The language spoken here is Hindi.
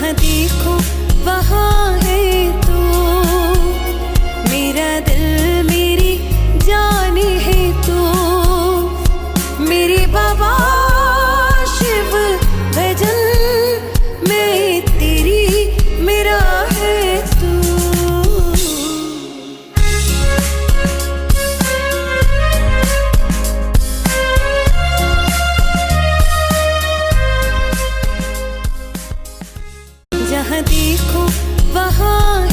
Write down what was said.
जहाँ देखो वहाँ है तू, मेरा दिल मेरी जान है तू, मेरे बाबा शिव भजन में तेरी मेरा है तू। जहाँ देखो वहाँ